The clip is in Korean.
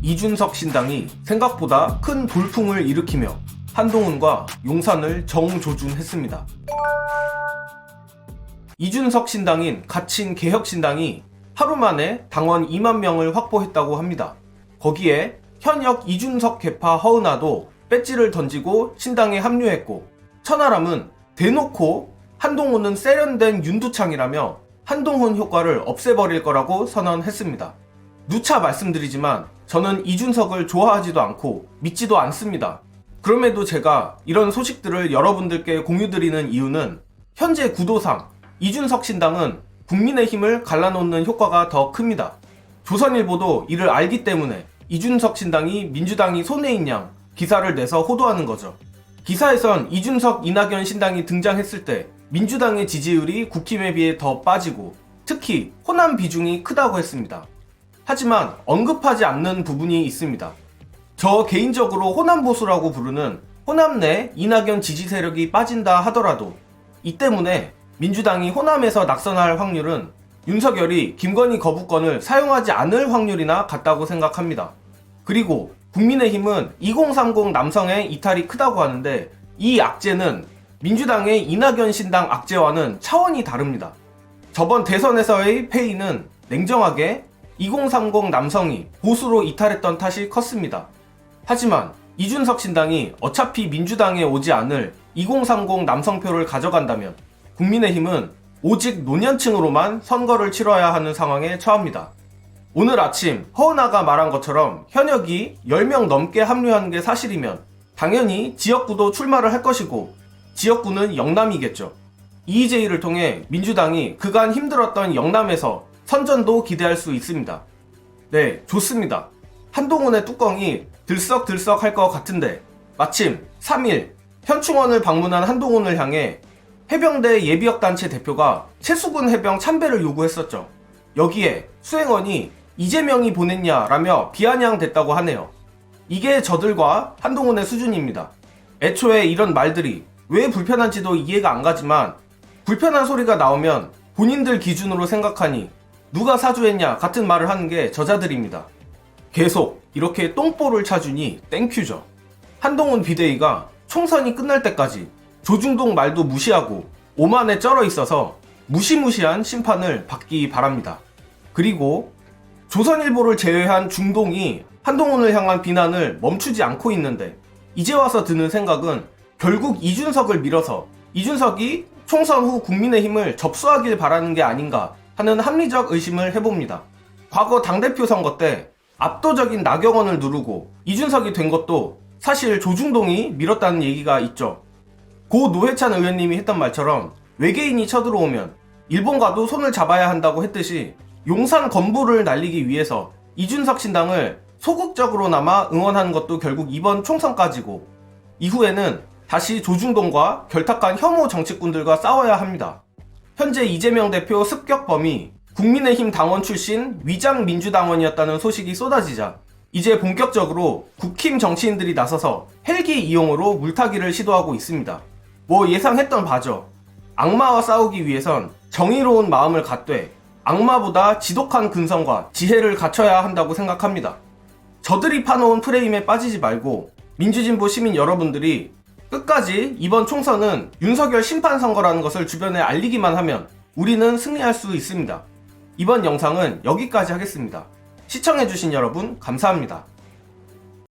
이준석 신당이 생각보다 큰 돌풍을 일으키며 한동훈과 용산을 정조준했습니다. 이준석 신당인 갇힌 개혁신당이 하루 만에 당원 2만 명을 확보했다고 합니다. 거기에 현역 이준석 계파 허은하도 배지를 던지고 신당에 합류했고, 천하람은 대놓고 한동훈은 세련된 윤두창이라며 한동훈 효과를 없애버릴 거라고 선언했습니다. 누차 말씀드리지만 저는 이준석을 좋아하지도 않고 믿지도 않습니다. 그럼에도 제가 이런 소식들을 여러분들께 공유드리는 이유는 현재 구도상 이준석 신당은 국민의힘을 갈라놓는 효과가 더 큽니다. 조선일보도 이를 알기 때문에 이준석 신당이 민주당이 손해인 양 기사를 내서 호도하는 거죠. 기사에선 이준석 이낙연 신당이 등장했을 때 민주당의 지지율이 국힘에 비해 더 빠지고 특히 호남 비중이 크다고 했습니다. 하지만 언급하지 않는 부분이 있습니다. 저 개인적으로 호남 보수라고 부르는 호남 내 이낙연 지지 세력이 빠진다 하더라도 이 때문에 민주당이 호남에서 낙선할 확률은 윤석열이 김건희 거부권을 사용하지 않을 확률이나 같다고 생각합니다. 그리고 국민의힘은 2030 남성의 이탈이 크다고 하는데 이 악재는 민주당의 이낙연 신당 악재와는 차원이 다릅니다. 저번 대선에서의 패의는 냉정하게 2030 남성이 보수로 이탈했던 탓이 컸습니다. 하지만 이준석 신당이 어차피 민주당에 오지 않을 2030 남성표를 가져간다면 국민의힘은 오직 노년층으로만 선거를 치러야 하는 상황에 처합니다. 오늘 아침 허은하가 말한 것처럼 현역이 10명 넘게 합류한 게 사실이면 당연히 지역구도 출마를 할 것이고 지역구는 영남이겠죠. EJ를 통해 민주당이 그간 힘들었던 영남에서 선전도 기대할 수 있습니다. 네, 좋습니다. 한동훈의 뚜껑이 들썩들썩 할 것 같은데 마침 3일 현충원을 방문한 한동훈을 향해 해병대 예비역단체 대표가 최수근 해병 참배를 요구했었죠. 여기에 수행원이 이재명이 보냈냐라며 비아냥댔다고 하네요. 이게 저들과 한동훈의 수준입니다. 애초에 이런 말들이 왜 불편한지도 이해가 안 가지만 불편한 소리가 나오면 본인들 기준으로 생각하니 누가 사주했냐 같은 말을 하는 게 저자들입니다. 계속 이렇게 똥볼을 차주니 땡큐죠. 한동훈 비대위가 총선이 끝날 때까지 조중동 말도 무시하고 오만에 쩔어 있어서 무시무시한 심판을 받기 바랍니다. 그리고 조선일보를 제외한 중동이 한동훈을 향한 비난을 멈추지 않고 있는데 이제 와서 드는 생각은 결국 이준석을 밀어서 이준석이 총선 후 국민의힘을 접수하길 바라는 게 아닌가 하는 합리적 의심을 해봅니다. 과거 당대표 선거 때 압도적인 나경원을 누르고 이준석이 된 것도 사실 조중동이 밀었다는 얘기가 있죠. 고 노회찬 의원님이 했던 말처럼 외계인이 쳐들어오면 일본과도 손을 잡아야 한다고 했듯이 용산 건물을 날리기 위해서 이준석 신당을 소극적으로나마 응원하는 것도 결국 이번 총선까지고 이후에는 다시 조중동과 결탁한 혐오 정치꾼들과 싸워야 합니다. 현재 이재명 대표 습격범이 국민의힘 당원 출신 위장 민주당원이었다는 소식이 쏟아지자 이제 본격적으로 국힘 정치인들이 나서서 헬기 이용으로 물타기를 시도하고 있습니다. 뭐 예상했던 바죠. 악마와 싸우기 위해선 정의로운 마음을 갖되 악마보다 지독한 근성과 지혜를 갖춰야 한다고 생각합니다. 저들이 파놓은 프레임에 빠지지 말고 민주진보 시민 여러분들이 끝까지 이번 총선은 윤석열 심판선거라는 것을 주변에 알리기만 하면 우리는 승리할 수 있습니다. 이번 영상은 여기까지 하겠습니다. 시청해주신 여러분 감사합니다.